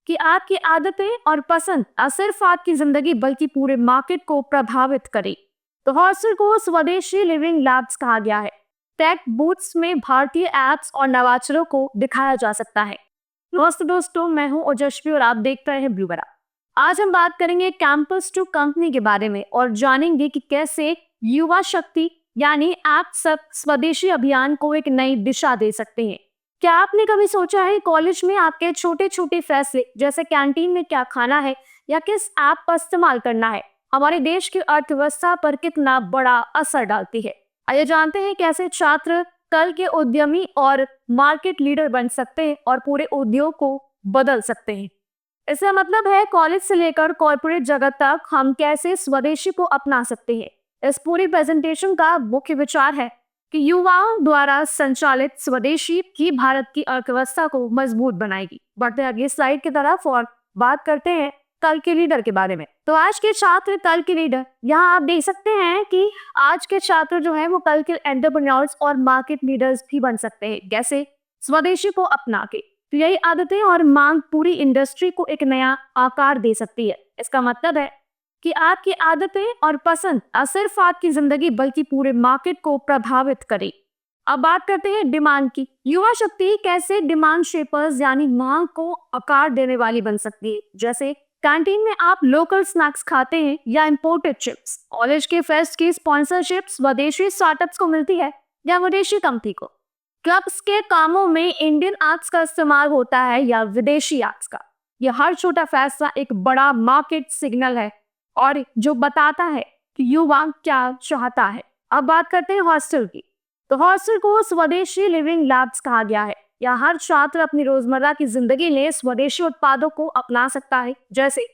कि आपकी आदतें और पसंद न सिर्फ आपकी जिंदगी बल्कि पूरे मार्केट को प्रभावित करें। तो हॉस्टल को स्वदेशी लिविंग लैब्स कहा गया है। टेक बूथ्स में भारतीय एप्स और नवाचारों को दिखाया जा सकता है। नमस्ते दोस्तों, मैं हूं ओजस्वी और आप देख रहे हैं ब्लू बरा। आज हम बात करेंगे कैंपस टू कंपनी के बारे में और जानेंगे कि कैसे युवा शक्ति यानी ऐप सब स्वदेशी अभियान को एक नई दिशा दे सकते हैं। क्या आपने कभी सोचा है कॉलेज में आपके छोटे छोटे फैसले जैसे कैंटीन में क्या खाना है या किस ऐप का इस्तेमाल करना है हमारे देश की अर्थव्यवस्था पर कितना बड़ा असर डालती है? आइए जानते हैं कैसे छात्र कल के उद्यमी और मार्केट लीडर बन सकते हैं और पूरे उद्योग को बदल सकते हैं। इसका मतलब है कॉलेज से लेकर कॉर्पोरेट जगत तक हम कैसे स्वदेशी को अपना सकते हैं। इस पूरी प्रेजेंटेशन का मुख्य विचार है कि युवाओं द्वारा संचालित स्वदेशी ही भारत की अर्थव्यवस्था को मजबूत बनाएगी। बढ़ते आगे स्लाइड की तरफ और बात करते हैं कल के लीडर के बारे में। तो आज के छात्र कल के लीडर, यहाँ आप देख सकते हैं कि आज के छात्र जो है वो कल के एंटरप्रेन्योर्स और मार्केट लीडर्स भी बन सकते हैं, कैसे स्वदेशी को अपना के। तो यही आदतें और मांग पूरी इंडस्ट्री को एक नया आकार दे सकती है। इसका मतलब है कि आपकी आदतें और पसंद न सिर्फ आपकी जिंदगी बल्कि पूरे मार्केट को प्रभावित करें। अब बात करते हैं डिमांड की। युवा शक्ति कैसे डिमांड शेपर्स यानी मांग को आकार देने वाली बन सकती है। जैसे कैंटीन में आप लोकल स्नैक्स खाते हैं या इंपोर्टेड चिप्स। कॉलेज के फेस्ट की स्पॉन्सरशिप स्वदेशी स्टार्टअप्स को मिलती है या विदेशी कंपनी को। क्लब्स के कामों में इंडियन आर्ट्स का इस्तेमाल होता है या विदेशी आर्ट्स का। यह हर छोटा फैसला एक बड़ा मार्केट सिग्नल है और जो बताता है कि युवा क्या चाहता है। अब बात करते हैं हॉस्टल की। तो हॉस्टल को स्वदेशी लिविंग लैब्स कहा गया है। यहाँ हर छात्र अपनी रोजमर्रा की जिंदगी में स्वदेशी उत्पादों को अपना सकता है, जैसे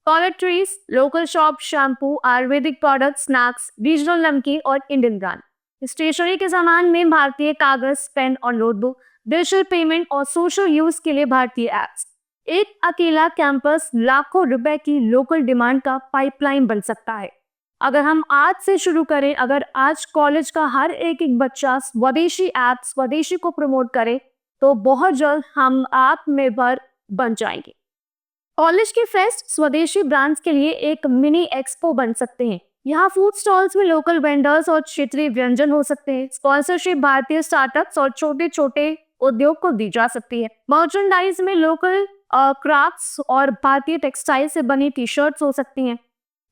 toiletries, local shop, shampoo, Ayurvedic product, snacks, regional नमकीन और इंडियन ब्रांड। स्टेशनरी के सामान में भारतीय कागज, पेन और नोटबुक, डिजिटल पेमेंट और सोशल यूज के लिए भारतीय एप्स। एक अकेला कैंपस लाखों रुपए की लोकल डिमांड का पाइपलाइन बन सकता है। अगर हम आज से शुरू करें, अगर आज कॉलेज का हर एक बच्चा स्वदेशी ऐप स्वदेशी को प्रमोट करे तो बहुत जल्द हम आत्मनिर्भर बन जाएंगे। कॉलेज के फेस्ट स्वदेशी ब्रांड्स के लिए एक मिनी एक्सपो बन सकते हैं। यहाँ फूड स्टॉल्स में लोकल वेंडर्स और क्षेत्रीय व्यंजन हो सकते हैं। स्पॉन्सरशिप भारतीय स्टार्टअप्स और छोटे छोटे उद्योग को दी जा सकती है। मर्चेंडाइज में लोकल क्राफ्ट्स और भारतीय टेक्सटाइल से बनी टी शर्ट्स हो सकती हैं।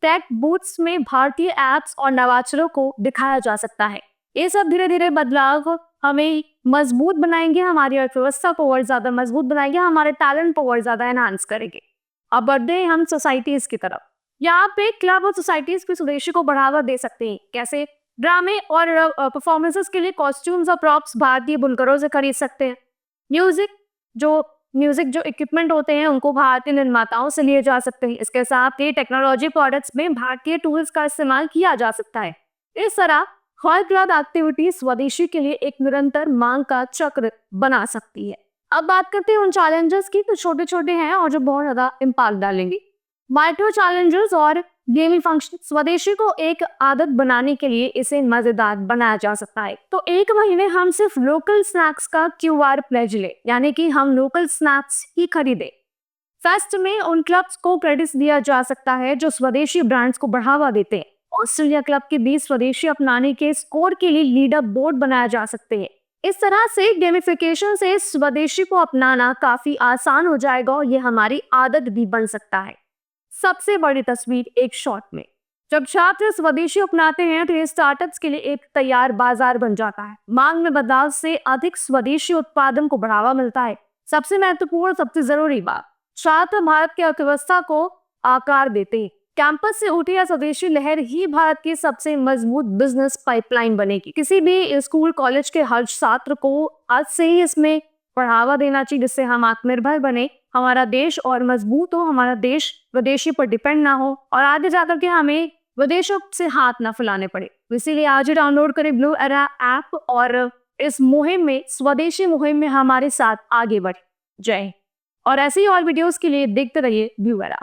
टेक बूथ्स में भारतीय एप्स और नवाचारों को दिखाया जा सकता है। ये सब धीरे धीरे बदलाव हमें मजबूत बनाएंगे, हमारी अर्थव्यवस्था को और ज्यादा मजबूत बनाएंगे, हमारे टैलेंट को और ज्यादा एनहांस करेंगे। अब बढ़ते हैं हम सोसाइटीज की तरफ। यहाँ पे क्लब और सोसाइटीज भी स्वदेशी को बढ़ावा दे सकते हैं। कैसे? ड्रामे और परफॉर्मेंसेस के लिए कॉस्ट्यूम्स और प्रॉप्स भारतीय बुनकरों से खरीद सकते हैं। म्यूजिक जो इक्विपमेंट होते हैं उनको भारतीय निर्माताओं से लिए जा सकते हैं। इसके साथ ही टेक्नोलॉजी प्रोडक्ट्स में भारतीय टूल्स का इस्तेमाल किया जा सकता है। इस तरह हर क्लब एक्टिविटी स्वदेशी के लिए एक निरंतर मांग का चक्र बना सकती है। अब बात करते हैं उन चैलेंजेस की, तो छोटे छोटे हैं और जो बहुत ज्यादा इम्पैक्ट डालेंगे। माइक्रो चैलेंजेस और गेमिंग फंक्शन। स्वदेशी को एक आदत बनाने के लिए इसे मजेदार बनाया जा सकता है। तो एक महीने हम सिर्फ लोकल स्नैक्स का QR प्लेज ले, यानी कि हम लोकल स्नैक्स ही खरीदे। फेस्ट में उन क्लब्स को क्रेडिट दिया जा सकता है जो स्वदेशी ब्रांड्स को बढ़ावा देते हैं। ऑस्ट्रेलिया क्लब के बीच स्वदेशी अपनाने के स्कोर के लिए लीडर बोर्ड बनाया जा सकते हैं। इस तरह से गेमिफिकेशन से स्वदेशी को अपनाना काफी आसान हो जाएगा और ये हमारी आदत भी बन सकता है। सबसे बड़ी तस्वीर एक शॉट में। जब छात्र स्वदेशी अपनाते हैं तो ये स्टार्टअप्स के लिए एक तैयार बाजार बन जाता है। मांग में बदलाव से अधिक स्वदेशी उत्पादन को बढ़ावा मिलता है। सबसे महत्वपूर्ण, सबसे जरूरी बात, छात्र भारत की अर्थव्यवस्था को आकार देते हैं। कैंपस से उठी या स्वदेशी लहर ही भारत की सबसे मजबूत बिजनेस पाइपलाइन बनेगी। किसी भी स्कूल कॉलेज के हर छात्र को आज से ही इसमें बढ़ावा देना चाहिए, जिससे हम आत्मनिर्भर बने, हमारा देश और मजबूत हो, हमारा देश विदेशी पर डिपेंड ना हो और आगे जाकर के हमें विदेशों से हाथ ना फैलाने पड़े। इसीलिए आज ही डाउनलोड करें ब्लू एरा ऐप और इस मुहिम में, स्वदेशी मुहिम में हमारे साथ आगे बढ़े। जय हिंद। और ऐसे ही और वीडियोस के लिए देखते रहिए ब्लू एरा।